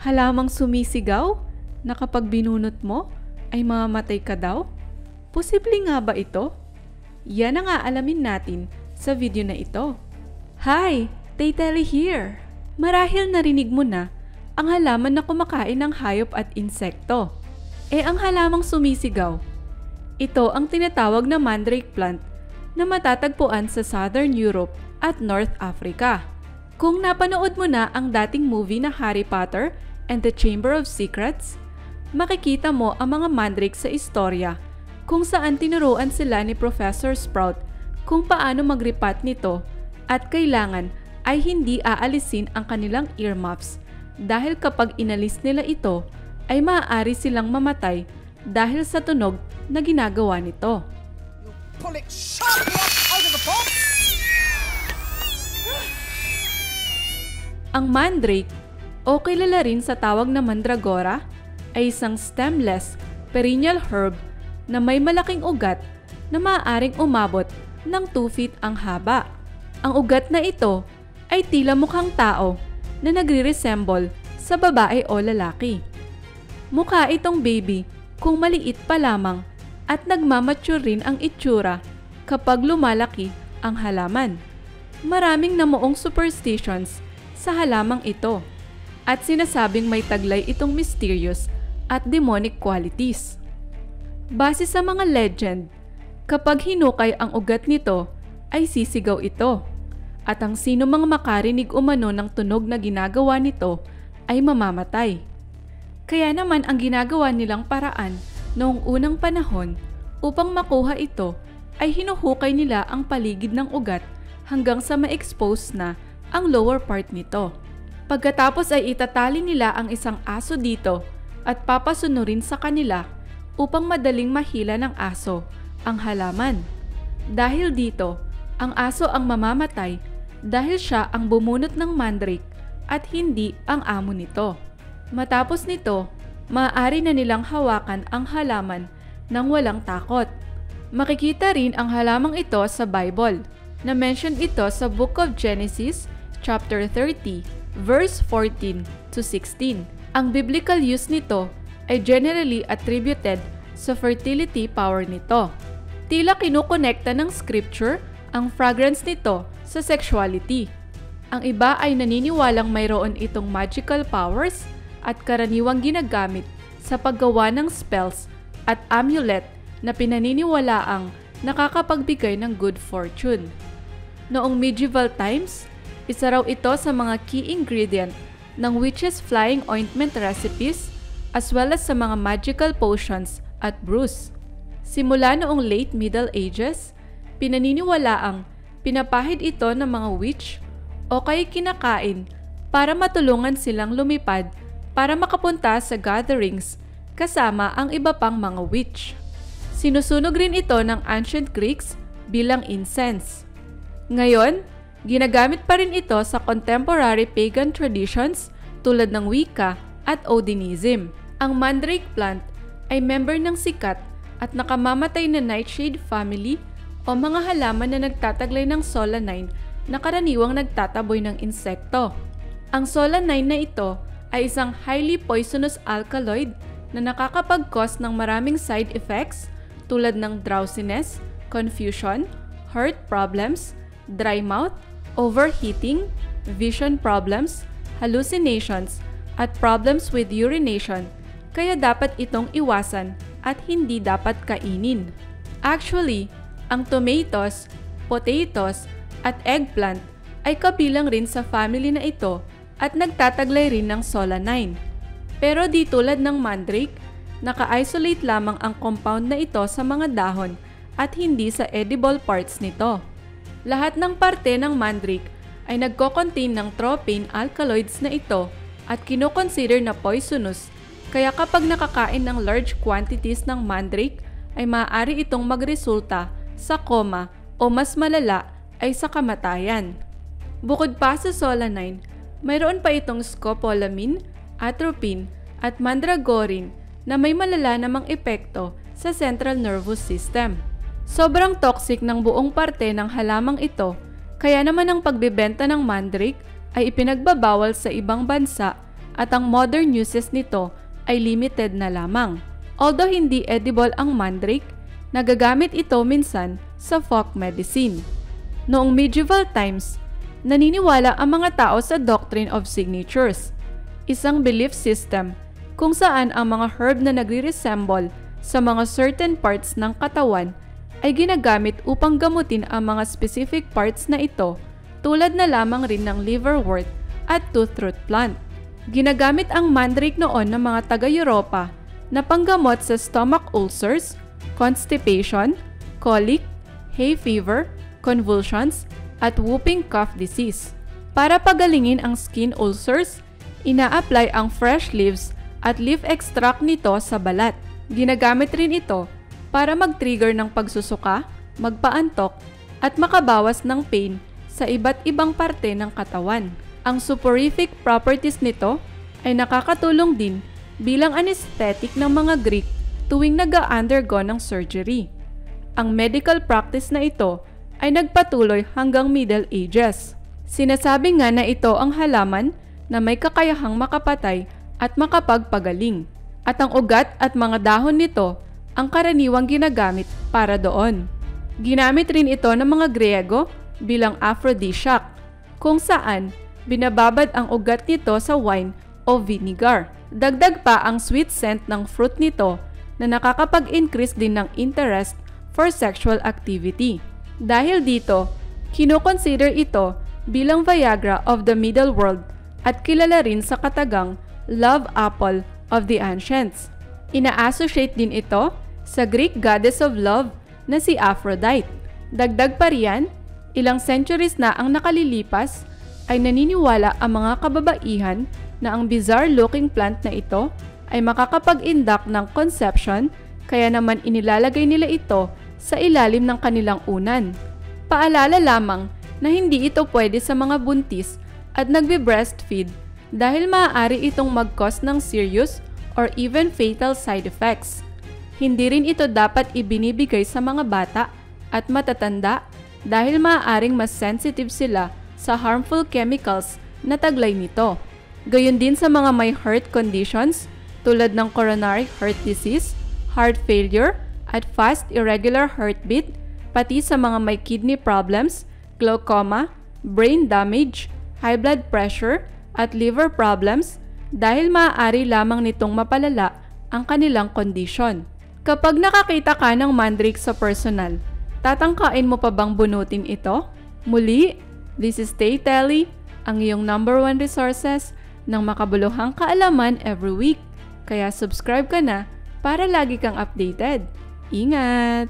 Halamang sumisigaw na kapag binunot mo ay mamamatay ka daw? Posible nga ba ito? Yan ang aalamin natin sa video na ito. Hi! Tayteli here! Marahil narinig mo na ang halaman na kumakain ng hayop at insekto. Ang halamang sumisigaw. Ito ang tinatawag na mandrake plant na matatagpuan sa Southern Europe at North Africa. Kung napanood mo na ang dating movie na Harry Potter and the Chamber of Secrets, makikita mo ang mga mandrake sa istorya kung saan tinuruan sila ni Professor Sprout kung paano magripat nito at kailangan ay hindi aalisin ang kanilang earmuffs dahil kapag inalis nila ito ay maaari silang mamatay dahil sa tunog na ginagawa nito. Pull it sharply out of the box. Ang mandrake, o kilala rin sa tawag na mandragora, ay isang stemless, perennial herb na may malaking ugat na maaaring umabot ng 2 feet ang haba. Ang ugat na ito ay tila mukhang tao na nagre-resemble sa babae o lalaki. Mukha itong baby kung maliit pa lamang at nagmamature rin ang itsura kapag lumalaki ang halaman. Maraming namuong superstitions sa halamang ito at sinasabing may taglay itong mysterious at demonic qualities. Base sa mga legend, kapag hinukay ang ugat nito ay sisigaw ito at ang sino mang makarinig umano ng tunog na ginagawa nito ay mamamatay. Kaya naman ang ginagawa nilang paraan noong unang panahon upang makuha ito ay hinuhukay nila ang paligid ng ugat hanggang sa ma-expose na ang lower part nito. Pagkatapos ay itatali nila ang isang aso dito at papasunurin sa kanila upang madaling mahila ng aso ang halaman. Dahil dito, ang aso ang mamamatay dahil siya ang bumunot ng mandrake at hindi ang amo nito. Matapos nito, maaari na nilang hawakan ang halaman nang walang takot. Makikita rin ang halamang ito sa Bible, na mention ito sa Book of Genesis, chapter 30, verse 14 to 16. Ang biblical use nito ay generally attributed sa fertility power nito. Tila kinukonekta ng scripture ang fragrance nito sa sexuality. Ang iba ay naniniwalang mayroon itong magical powers at karaniwang ginagamit sa paggawa ng spells at amulet na pinaniniwalaang nakakapagbigay ng good fortune. Noong medieval times, isa raw ito sa mga key ingredient ng witches' flying ointment recipes as well as sa mga magical potions at brews. Simula noong late Middle Ages, pinaniniwalaang pinapahid ito ng mga witch o kaya kinakain para matulungan silang lumipad para makapunta sa gatherings kasama ang iba pang mga witch. Sinusunog rin ito ng ancient Greeks bilang incense. Ngayon, ginagamit pa rin ito sa contemporary pagan traditions tulad ng Wicca at Odinism. Ang mandrake plant ay member ng sikat at nakamamatay na nightshade family o mga halaman na nagtataglay ng solanine na karaniwang nagtataboy ng insekto. Ang solanine na ito ay isang highly poisonous alkaloid na nakakapag-cause ng maraming side effects tulad ng drowsiness, confusion, heart problems, dry mouth, overheating, vision problems, hallucinations, at problems with urination, kaya dapat itong iwasan at hindi dapat kainin. Actually, ang tomatoes, potatoes, at eggplant ay kabilang rin sa family na ito at nagtataglay rin ng solanine. Pero di tulad ng mandrake, naka-isolate lamang ang compound na ito sa mga dahon at hindi sa edible parts nito. Lahat ng parte ng mandrake ay nagko-contain ng tropane alkaloids na ito at kino-consider na poisonous, kaya kapag nakakain ng large quantities ng mandrake ay maaari itong magresulta sa coma o mas malala ay sa kamatayan. Bukod pa sa solanine, mayroon pa itong scopolamine, atropine at mandragorin na may malala namang epekto sa central nervous system. Sobrang toxic ng buong parte ng halamang ito, kaya naman ang pagbebenta ng mandrake ay ipinagbabawal sa ibang bansa at ang modern uses nito ay limited na lamang. Although hindi edible ang mandrake, nagagamit ito minsan sa folk medicine. Noong medieval times, naniniwala ang mga tao sa doctrine of signatures, isang belief system kung saan ang mga herb na nagre-resemble sa mga certain parts ng katawan ay ginagamit upang gamutin ang mga specific parts na ito, tulad na lamang rin ng liverwort at toothroot plant. Ginagamit ang mandrake noon ng mga taga-Europa na panggamot sa stomach ulcers, constipation, colic, hay fever, convulsions, at whooping cough disease. Para pagalingin ang skin ulcers, ina-apply ang fresh leaves at leaf extract nito sa balat. Ginagamit rin ito para mag-trigger ng pagsusuka, magpaantok, at makabawas ng pain sa iba't ibang parte ng katawan. Ang soporific properties nito ay nakakatulong din bilang anesthetic ng mga Greek tuwing nag-undergo ng surgery. Ang medical practice na ito ay nagpatuloy hanggang Middle Ages. Sinasabi nga na ito ang halaman na may kakayahang makapatay at makapagpagaling, at ang ugat at mga dahon nito ang karaniwang ginagamit para doon. Ginamit rin ito ng mga Griego bilang aphrodisiac, kung saan binababad ang ugat nito sa wine o vinegar. Dagdag pa ang sweet scent ng fruit nito na nakakapag-increase din ng interest for sexual activity. Dahil dito, kinoconsider ito bilang Viagra of the Middle World at kilala rin sa katagang love apple of the ancients. Ina-associate din ito sa Greek goddess of love na si Aphrodite. Dagdag pa riyan, ilang centuries na ang nakalilipas ay naniniwala ang mga kababaihan na ang bizarre-looking plant na ito ay makakapag-induct ng conception, kaya naman inilalagay nila ito sa ilalim ng kanilang unan. Paalala lamang na hindi ito pwede sa mga buntis at nagbe-breastfeed dahil maaari itong mag-cause ng serious or even fatal side effects. Hindi rin ito dapat ibinibigay sa mga bata at matatanda dahil maaaring mas sensitive sila sa harmful chemicals na taglay nito. Gayon din sa mga may heart conditions tulad ng coronary heart disease, heart failure, at fast irregular heartbeat, pati sa mga may kidney problems, glaucoma, brain damage, high blood pressure, at liver problems dahil maaari lamang nitong mapalala ang kanilang kondisyon. Kapag nakakita ka ng mandrake sa personal, tatangkain mo pa bang bunutin ito? Muli, this is Tay Telly, ang iyong #1 resources ng makabuluhang kaalaman every week. Kaya subscribe ka na para lagi kang updated. Ingat!